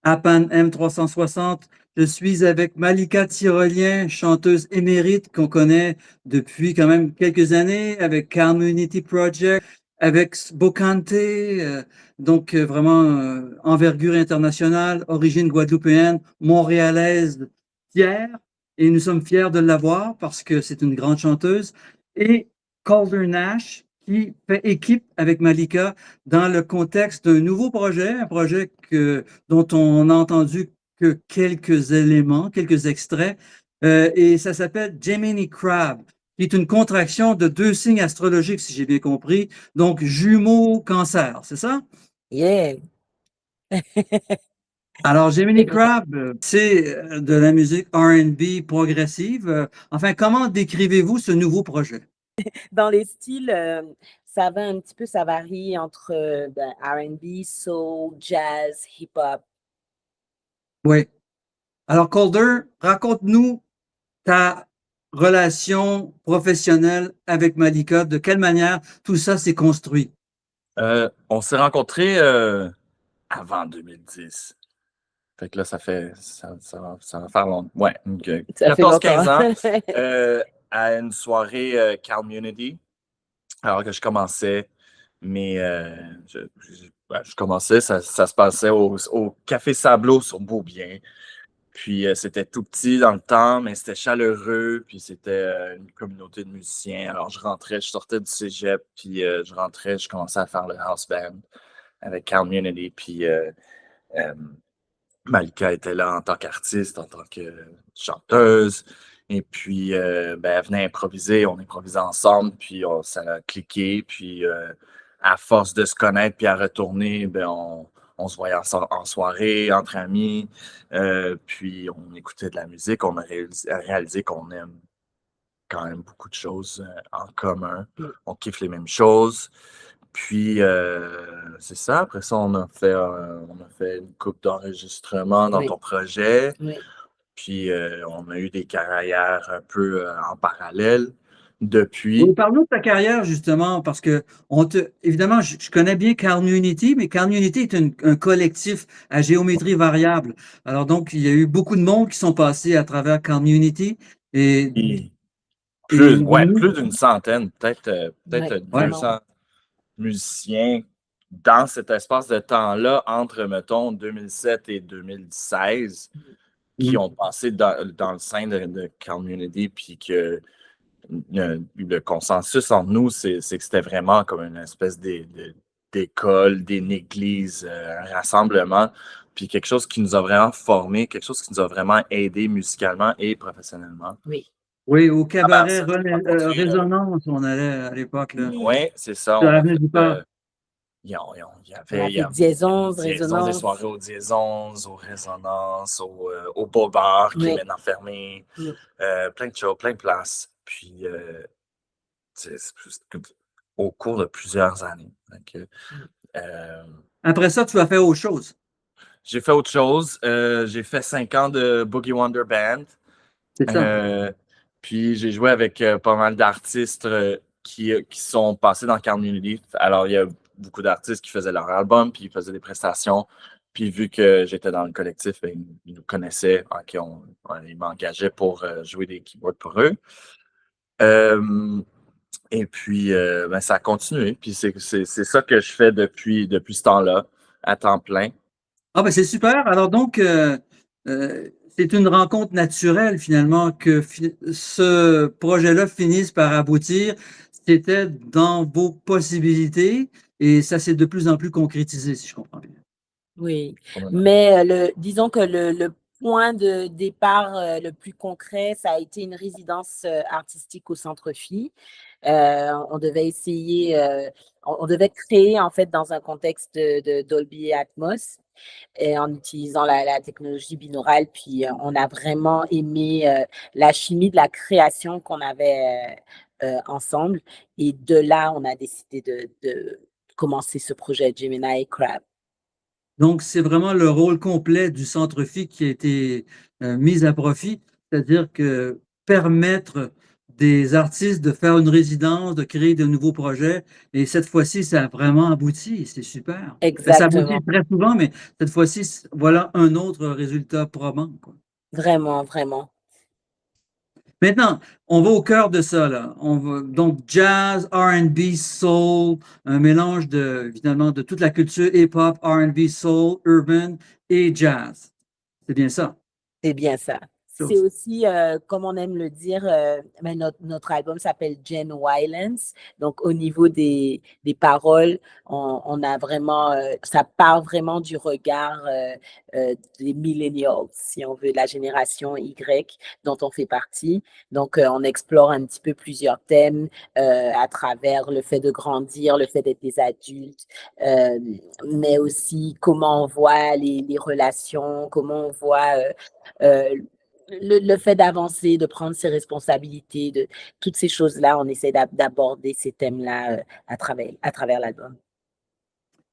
Apan M360. Je suis avec Malika Tyrolien, chanteuse émérite qu'on connaît depuis quand même quelques années, avec Community Project, avec Bocante, vraiment envergure internationale, origine guadeloupéenne, montréalaise, fière, et nous sommes fiers de l'avoir parce que c'est une grande chanteuse. Et Calder Nash, qui fait équipe avec Malika dans le contexte d'un nouveau projet, un projet dont on n'a entendu que quelques éléments, quelques extraits, et ça s'appelle Gemini Crab, qui est une contraction de deux signes astrologiques, si j'ai bien compris, donc jumeaux, cancer, c'est ça? Yeah. Alors, Gemini Crab, c'est de la musique R&B progressive. Enfin, comment décrivez-vous ce nouveau projet? Dans les styles, ça va un petit peu, ça varie entre R&B, soul, jazz, hip-hop. Oui. Alors, Calder, raconte-nous ta relation professionnelle avec Malika, de quelle manière tout ça s'est construit? On s'est rencontrés avant 2010. Fait que là, ça va faire longtemps. Ouais, Ça fait 14-15 longtemps. ans, à une soirée Community, alors que je commençais, mais je commençais, ça se passait au Café Sablo sur Beaubien. Puis c'était tout petit dans le temps, mais c'était chaleureux, puis c'était une communauté de musiciens. Alors je rentrais, je sortais du cégep, puis je rentrais, je commençais à faire le house band avec Community, puis euh, Malika était là en tant qu'artiste, en tant que chanteuse. Et puis, elle venait improviser, on improvisait ensemble, puis ça a cliqué. Puis, à force de se connaître, puis à retourner, on se voyait en soirée, entre amis. Puis, on écoutait de la musique. On a réalisé qu'on aime quand même beaucoup de choses en commun. On kiffe les mêmes choses. Puis, c'est ça. Après ça, on a fait une couple d'enregistrements dans Oui, ton projet. oui. Puis, on a eu des carrières un peu en parallèle Oui, depuis. parlons de ta carrière, justement, parce que évidemment, je connais bien Community, mais Community est un collectif à géométrie variable. Alors, donc, il y a eu beaucoup de monde qui sont passés à travers Community et, Puis, et nous, plus d'une centaine, peut-être Oui, vraiment. 200 musiciens dans cet espace de temps-là, entre, mettons, 2007 et 2016, qui ont passé dans le sein de Community, puis que le consensus entre nous, c'est que c'était vraiment comme une espèce d'école, d'une église, un rassemblement, puis quelque chose qui nous a vraiment formés, quelque chose qui nous a vraiment aidés musicalement et professionnellement. Oui. oui, au À travers cabaret ça, j'ai rencontré, Résonance, on allait à l'époque, là, ouais, c'est ça, sur on a l'avenue fait, du Parc. On a il y fait a Diésons, des Résonance. soirées aux Diésons, aux Résonances, au Beau Bar qui est Oui. maintenant fermé, Mm. plein de choses, plein de places. Puis, au cours de plusieurs années. Donc, euh, Après ça, tu as fait autre chose. j'ai fait autre chose. J'ai fait 5 ans de Boogie Wonder Band. C'est ça. Euh, Puis j'ai joué avec pas mal d'artistes qui sont passés dans Community. Alors, il y a beaucoup d'artistes qui faisaient leur album, puis ils faisaient des prestations. Puis vu que j'étais dans le collectif, ben, ils nous connaissaient. Ok, ils m'engageaient pour jouer des keyboards pour eux. Euh, et puis, ça a continué. Puis c'est ça que je fais depuis ce temps-là, à temps plein. Ah ben c'est super. Alors donc, c'est une rencontre naturelle finalement que ce projet-là finisse par aboutir. C'était dans vos possibilités et ça s'est de plus en plus concrétisé, si je comprends bien. Oui, Probablement. mais disons que le point de départ le plus concret, ça a été une résidence artistique au Centre Phi. On devait essayer, on devait créer en fait dans un contexte de Dolby Atmos et en utilisant la technologie binaurale. Puis on a vraiment aimé la chimie de la création qu'on avait ensemble. Et de là, on a décidé de commencer ce projet Gemini Crab. Donc, c'est vraiment le rôle complet du centre phi qui a été mis à profit, c'est-à-dire que permettre des artistes de faire une résidence, de créer de nouveaux projets. Et cette fois-ci, ça a vraiment abouti. C'est super. Ça aboutit Exactement. très souvent, mais cette fois-ci, voilà un autre résultat probant, quoi. Vraiment, vraiment. Maintenant, on va au cœur de ça, là. Donc, jazz, R&B, soul, un mélange évidemment, de toute la culture hip-hop, R&B, soul, urban et jazz. C'est bien ça. C'est bien ça. C'est aussi, comme on aime le dire, mais notre album s'appelle Gen Violence. Donc, au niveau des paroles, on a vraiment, ça part vraiment du regard des millennials, si on veut, la génération Y dont on fait partie. Donc, on explore un petit peu plusieurs thèmes à travers le fait de grandir, le fait d'être des adultes, mais aussi comment on voit les relations, comment on voit euh, le fait d'avancer, de prendre ses responsabilités, de toutes ces choses-là, on essaie d'aborder ces thèmes-là à travers l'album.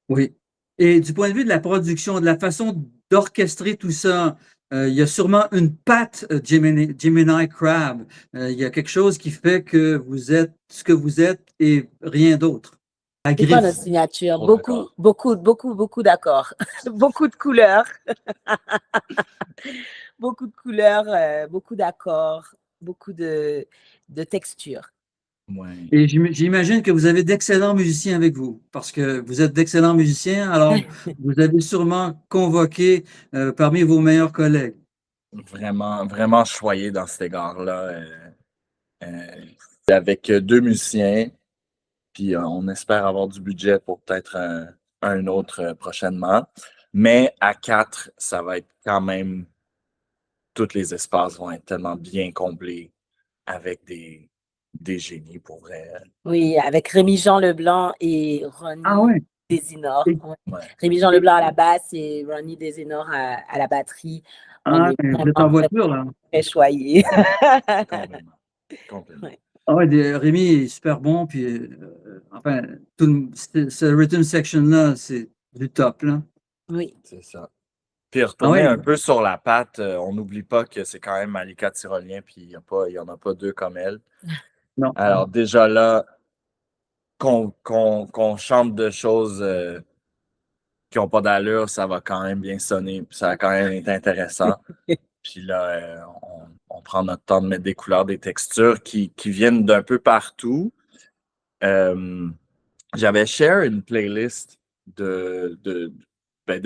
Oui. Et du point de vue de la production, de la façon d'orchestrer tout ça, il y a sûrement une patte Gemini Crab. Il y a quelque chose qui fait que vous êtes ce que vous êtes et rien d'autre. La C'est quoi griffe. notre signature? Trop d'accord. Beaucoup d'accords. Beaucoup de couleurs. Beaucoup de couleurs, beaucoup d'accords, beaucoup de textures. Ouais. Et j'imagine que vous avez d'excellents musiciens avec vous, parce que vous êtes d'excellents musiciens, alors vous avez sûrement convoqué parmi vos meilleurs collègues. Vraiment, vraiment choyé dans cet égard-là. Euh, avec deux musiciens, puis on espère avoir du budget pour peut-être un autre prochainement. Mais à 4, ça va être quand même, tous les espaces vont être tellement bien comblés avec des génies pour vrai. Oui, avec Rémi-Jean Leblanc et Ah Ronnie ouais. Desinor. Et- Ouais. Ouais, Rémi-Jean Leblanc à la basse et Ronnie Desinor à la batterie. On Ah, est vous êtes vraiment en voiture, là. très choyés. complètement. Complètement. Ouais. Ah ouais, Rémi est super bon, puis enfin, ce rhythm section-là, c'est du top, là. Oui. C'est ça. Puis Ah retourner ouais, un peu sur la patte, on n'oublie pas que c'est quand même Malika Tyrolien, puis il y en a pas deux comme elle. non. Alors déjà là, qu'on chante de choses qui n'ont pas d'allure, ça va quand même bien sonner, puis ça va quand même être intéressant. Puis là, on prend notre temps de mettre des couleurs, des textures qui viennent d'un peu partout. J'avais share une playlist de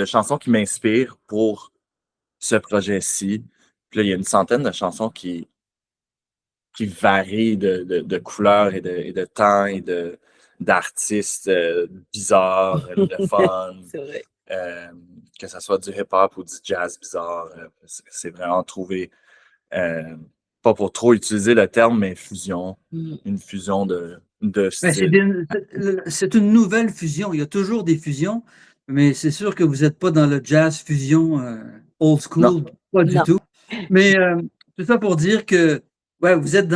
chansons qui m'inspirent pour ce projet-ci. Puis là, il y a une centaine de chansons qui varient de couleurs et de temps et d'artistes bizarres, de fun. C'est vrai. Que ce soit du hip-hop ou du jazz bizarre. C'est vraiment trouver, pas pour trop utiliser le terme, mais fusion. Mm. Une fusion de Mais styles. c'est une nouvelle fusion. Il y a toujours des fusions, mais c'est sûr que vous n'êtes pas dans le jazz fusion old Non, school, pas du Non. tout. Mais tout ça pour dire que ouais, vous êtes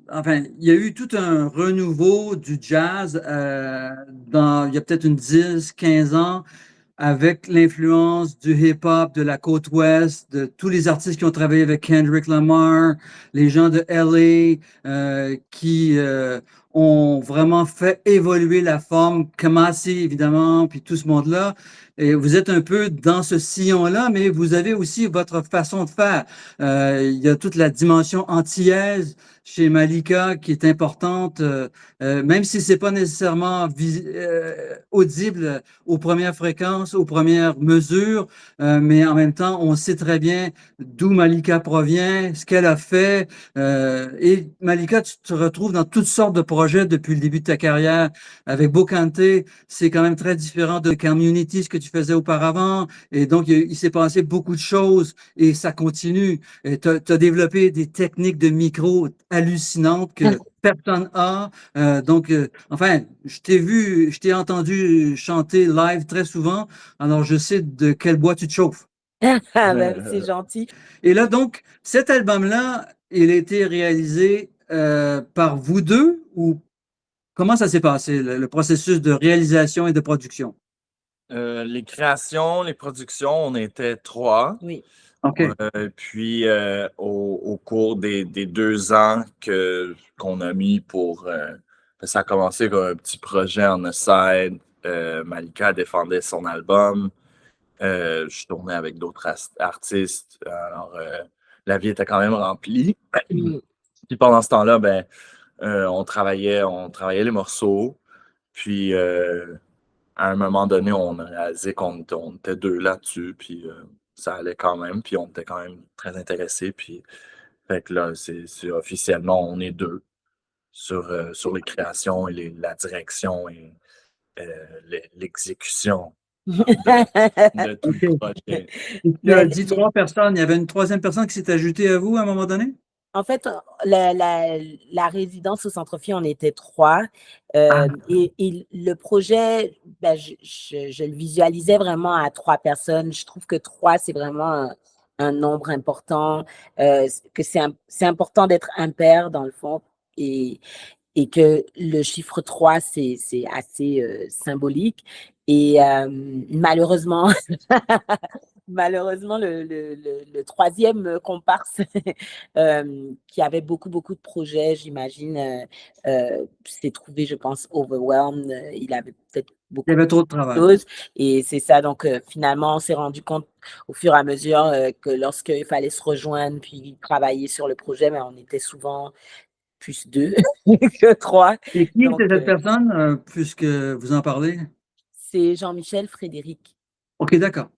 enfin, il y a eu tout un renouveau du jazz il y a peut-être une 10, 15 ans avec l'influence du hip-hop de la côte ouest, de tous les artistes qui ont travaillé avec Kendrick Lamar, les gens de LA qui ont vraiment fait évoluer la forme, Kamasi évidemment, puis tout ce monde-là. Et vous êtes un peu dans ce sillon-là, mais vous avez aussi votre façon de faire. Il y a toute la dimension antillaise chez Malika qui est importante, même si c'est pas nécessairement audible aux premières fréquences, aux premières mesures, mais en même temps, on sait très bien d'où Malika provient, ce qu'elle a fait. Et Malika, tu te retrouves dans toutes sortes de projets depuis le début de ta carrière. Avec Bocante, c'est quand même très différent de Community, ce que tu faisais auparavant. Et donc, il s'est passé beaucoup de choses et ça continue. Tu as développé des techniques de micro hallucinantes que personne a. Enfin, je t'ai entendu chanter live très souvent, alors je sais de quel bois tu te chauffes. Ah, ben, c'est gentil. Et là, donc, cet album-là, il a été réalisé par vous deux ou comment ça s'est passé, le processus de réalisation et de production? les créations, les productions, on était 3. Oui. OK. Puis, au cours des 2 ans qu'on a mis ça a commencé comme un petit projet en aside. Malika défendait son album. Je tournais avec d'autres artistes. Alors, la vie était quand même remplie. Mm. Puis pendant ce temps-là, ben, on travaillait les morceaux. Puis, à un moment donné, on a réalisé qu'on était 2 là-dessus. Puis, ça allait quand même. Puis, on était quand même très intéressés. Puis, fait que là, c'est officiellement, on est 2 sur les créations et la direction et l'exécution de tout OK. le projet. Et tu as Mais, dit 3 personnes. Il y avait une 3e personne qui s'est ajoutée à vous à un moment donné? en fait, la résidence au Centre-Phi, on était 3. Ah, Et le projet, ben, je le visualisais vraiment à 3 personnes. Je trouve que 3, c'est vraiment un nombre important, que c'est important d'être impair dans le fond. Et que le chiffre 3, c'est assez symbolique. Et malheureusement, malheureusement, le 3e comparse qui avait beaucoup, beaucoup de projets, j'imagine, s'est trouvé, je pense, overwhelmed. Il avait peut-être il y beaucoup de avait trop de travail. choses. Et c'est ça, donc finalement, on s'est rendu compte au fur et à mesure que lorsqu'il fallait se rejoindre puis travailler sur le projet, mais on était souvent plus 2 que 3. Et qui était Donc, cette personne, puisque vous en parlez? c'est Jean-Michel Frédéric. OK, d'accord.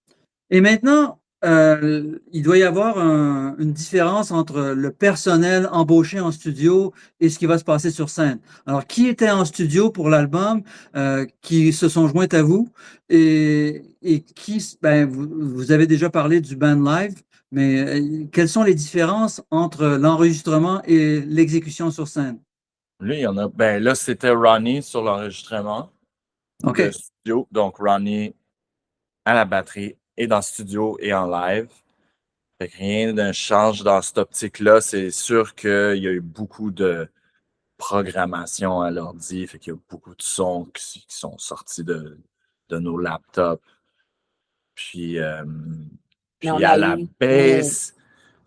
Et maintenant, il doit y avoir une différence entre le personnel embauché en studio et ce qui va se passer sur scène. Alors, qui était en studio pour l'album, qui se sont joints à vous et ben, vous avez déjà parlé du band live, mais quelles sont les différences entre l'enregistrement et l'exécution sur scène? Lui, il y en a. Ben là, c'était Ronnie sur l'enregistrement de OK. studio. Donc, Ronnie à la batterie et dans le studio et en live. Fait que rien ne change dans cette optique-là. C'est sûr qu'il y a eu beaucoup de programmation à l'ordi. Fait qu'il y a beaucoup de sons qui sont sortis de nos laptops. Puis, Mais on à a la eu, oui, baisse,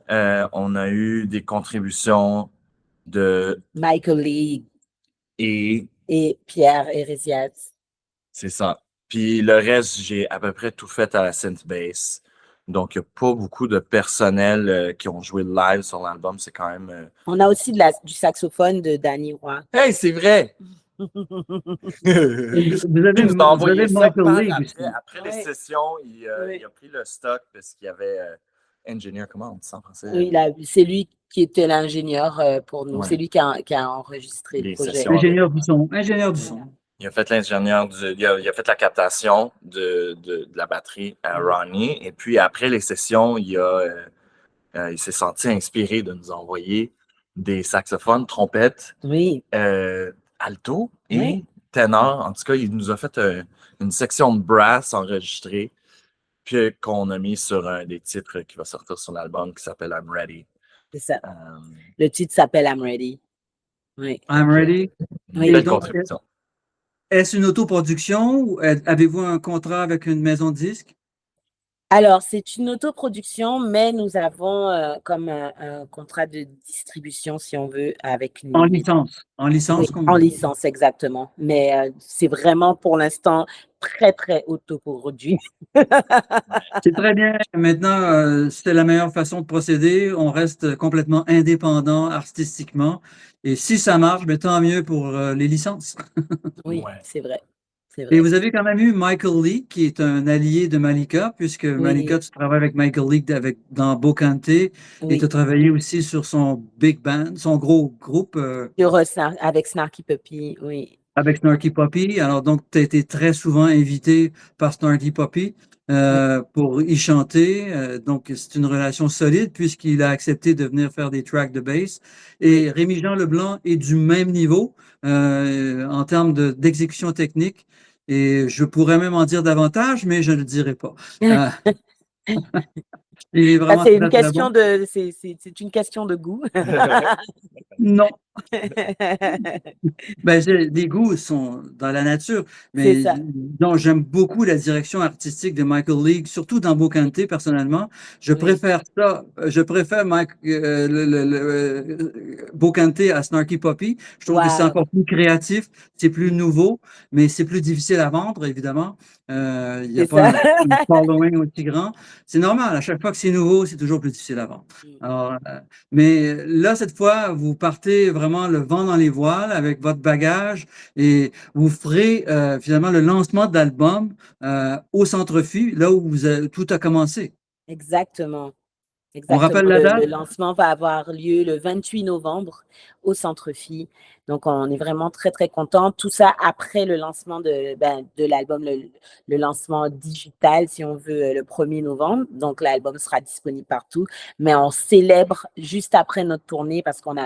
on a eu des contributions de Michael Lee et et Pierre Hérésias. c'est ça. Puis le reste, j'ai à peu près tout fait à la synth bass. Donc, il n'y a pas beaucoup de personnel qui ont joué live sur l'album. C'est quand même. On a aussi du saxophone de Danny Roy. Hey, c'est vrai! Et vous Il avez, nous a vous envoyé avez ça Michael par League après. aussi. Après les Oui, sessions, oui. il a pris le stock parce qu'il y avait engineer, comment on dit ça en français? Oui, c'est lui qui était l'ingénieur pour nous. C'est Ouais, lui qui a enregistré le les projet. sessions avec. Ingénieur du son. Ingénieur du Voilà. son. Il a fait il a fait la captation de la batterie à Ronnie. Et puis après les sessions, il s'est senti inspiré de nous envoyer des saxophones, trompettes, Oui, alto oui, et ténor. En tout cas, il nous a fait une section de brass enregistrée, puis qu'on a mis sur un des titres qui va sortir sur l'album qui s'appelle I'm Ready. c'est ça. Euh, Le titre s'appelle I'm Ready. Oui. I'm ready. une Oui. Et belle donc, contribution. est-ce une autoproduction ou avez-vous un contrat avec une maison de disques? Alors, c'est une autoproduction, mais nous avons comme un contrat de distribution, si on veut, avec En une maison. licence. En Oui, licence, comme en vous. licence, exactement. Mais c'est vraiment pour l'instant très, très autoproduit. C'est très bien. Maintenant, c'est la meilleure façon de procéder. On reste complètement indépendant artistiquement. Et si ça marche, ben, tant mieux pour les licences. Oui, Ouais. c'est vrai. C'est Et vrai. vous avez quand même eu Michael Lee, qui est un allié de Malika, puisque Oui, Malika, tu travailles avec Michael Lee dans Bocante, et tu as oui. travaillé aussi sur son big band, son gros groupe Avec Snarky Puppy, oui. avec Snarky Puppy. Alors donc, tu as été très souvent invité par Snarky Puppy Oui, pour y chanter. Donc, c'est une relation solide puisqu'il a accepté de venir faire des tracks de bass. oui. Et Rémi-Jean Leblanc est du même niveau en termes d'exécution technique. Et je pourrais même en dire davantage, mais je ne le dirai pas. Euh, il est Ça, vraiment c'est une très, très question bon. c'est une question de goût. Non, Ben, les goûts sont dans la nature, C'est mais ça. donc j'aime beaucoup la direction artistique de Michael League, surtout dans Bocante, personnellement. Oui, Je préfère Bocante à Snarky Puppy. Je trouve que c'est waouh, encore plus créatif, c'est plus nouveau, mais c'est plus difficile à vendre, évidemment. Il n'y a c'est pas ça. un following aussi grand. C'est normal, à chaque fois que c'est nouveau, c'est toujours plus difficile à vendre. Alors, mais là, cette fois, vous partez vraiment le vent dans les voiles avec votre bagage et vous ferez finalement le lancement de l'album au Centre Phi, là où tout a commencé. Exactement. On Exactement. rappelle la Le date? lancement va avoir lieu le 28 novembre au Centre Phi. Donc, on est vraiment très, très contents. Tout ça après le lancement de l'album, le lancement digital, si on veut, le 1er novembre. Donc, l'album sera disponible partout. Mais on célèbre juste après notre tournée parce on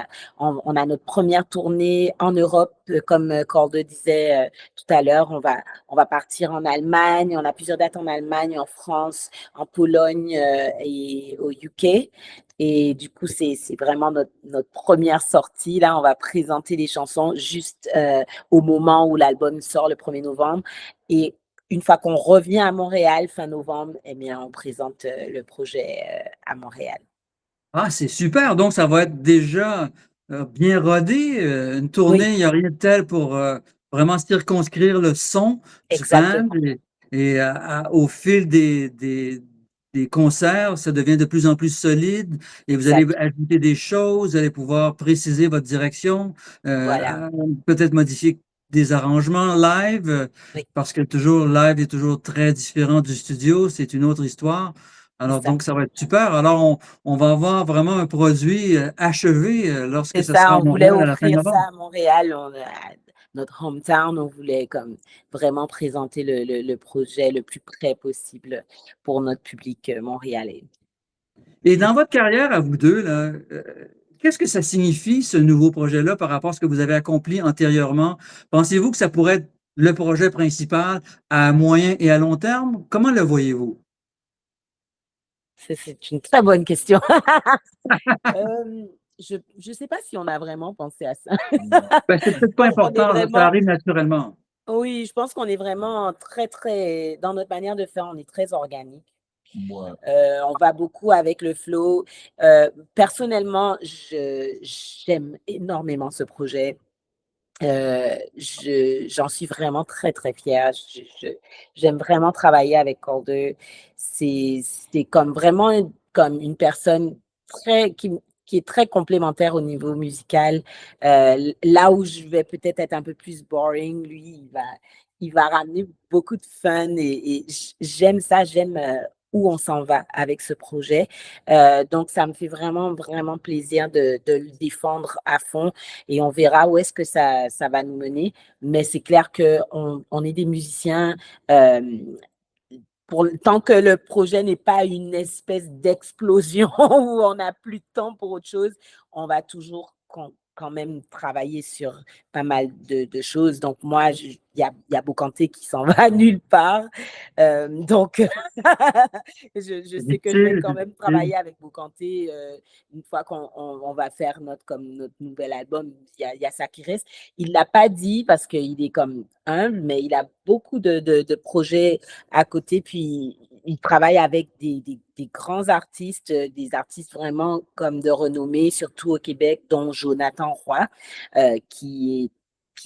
a notre première tournée en Europe, comme Calder disait tout à l'heure. On va partir en Allemagne. On a plusieurs dates en Allemagne, en France, en Pologne et au UK. Et du coup, c'est vraiment notre première sortie. Là, on va présenter les chansons juste au moment où l'album sort le 1er novembre. Et une fois qu'on revient à Montréal fin novembre, eh bien, on présente le projet à Montréal. Ah, c'est super. Donc, ça va être déjà bien rodé. Une Oui, tournée, il n'y a rien de tel pour vraiment circonscrire le son du band. exactement. Et au fil des concerts, ça devient de plus en plus solide et vous allez Exactement. ajouter des choses, vous allez pouvoir préciser votre direction, Voilà. peut-être modifier des arrangements live, Oui, parce que toujours live est toujours très différent du studio, c'est une autre histoire. c'est Alors, ça. donc, ça va être super. Alors, on va avoir vraiment un produit achevé lorsque C'est ce sera ça, à on voulait Montréal à la fin offrir novembre. ça à Montréal, notre hometown, on voulait comme vraiment présenter le projet le plus près possible pour notre public montréalais. Et dans votre carrière à vous deux, là, qu'est-ce que ça signifie, ce nouveau projet-là, par rapport à ce que vous avez accompli antérieurement? Pensez-vous que ça pourrait être le projet principal à moyen et à long terme? Comment le voyez-vous? C'est une très bonne question. Je ne sais pas si on a vraiment pensé à ça. Mm. Ben, c'est peut-être pas On est important, là, ça vraiment, arrive naturellement. oui, je pense qu'on est vraiment très, très, dans notre manière de faire, on est très organique. Ouais. On va beaucoup avec le flow. Personnellement, j'aime énormément ce projet. J'en suis vraiment très, très fière. J'aime vraiment travailler avec Calder. C'est comme vraiment comme une personne qui est très complémentaire au niveau musical. Là où je vais peut-être être un peu plus boring, lui, il va ramener beaucoup de fun et j'aime ça, j'aime où on s'en va avec ce projet. Donc, ça me fait vraiment, vraiment plaisir de le défendre à fond et on verra où est-ce que ça va nous mener. Mais c'est clair qu'on est des musiciens. euh, Tant que le projet n'est pas une espèce d'explosion où on n'a plus de temps pour autre chose, on va toujours quand même travailler sur pas mal de choses. Donc, moi, il y a Bocante qui s'en va nulle part. Donc, je C'est sais que je vais difficile, quand c'est même difficile. travailler avec Bocante une fois qu'on va faire notre nouvel album. Il y a ça qui reste. Il ne l'a pas dit parce qu'il est comme humble, mais il a beaucoup de projets à côté, puis il travaille avec des grands artistes, des artistes vraiment comme de renommée, surtout au Québec, dont Jonathan Roy, qui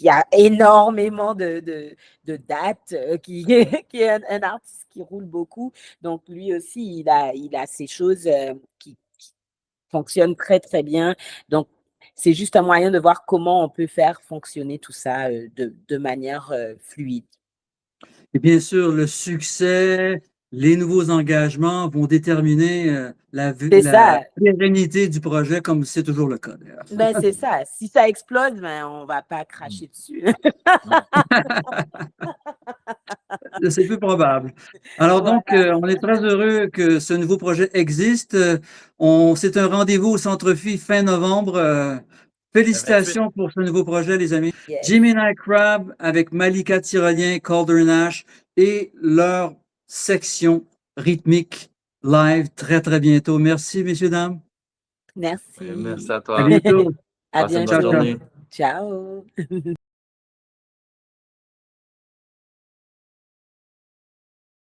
a énormément de dates, qui est un artiste qui roule beaucoup. Donc, lui aussi, il a ces choses qui fonctionnent très, très bien. Donc, c'est juste un moyen de voir comment on peut faire fonctionner tout ça de manière fluide. Et bien sûr, le succès, les nouveaux engagements vont déterminer C'est la ça. pérennité du projet, comme c'est toujours le cas d'ailleurs. Ben, c'est ça. Si ça explose, ben, on va pas Mm. cracher dessus. C'est plus probable. Alors donc, Voilà. on est très heureux que ce nouveau projet existe. C'est un rendez-vous au Centre Phi fin novembre. Le 28. Félicitations pour ce nouveau projet, les amis. Yes. Gemini Crab avec Malika Tyrolien, Calder Nash et leur section rythmique live très, très bientôt. Merci, messieurs, dames. Merci Merci. à À toi. bientôt. À Passez une bonne Ciao, bientôt. ciao. journée. Ciao.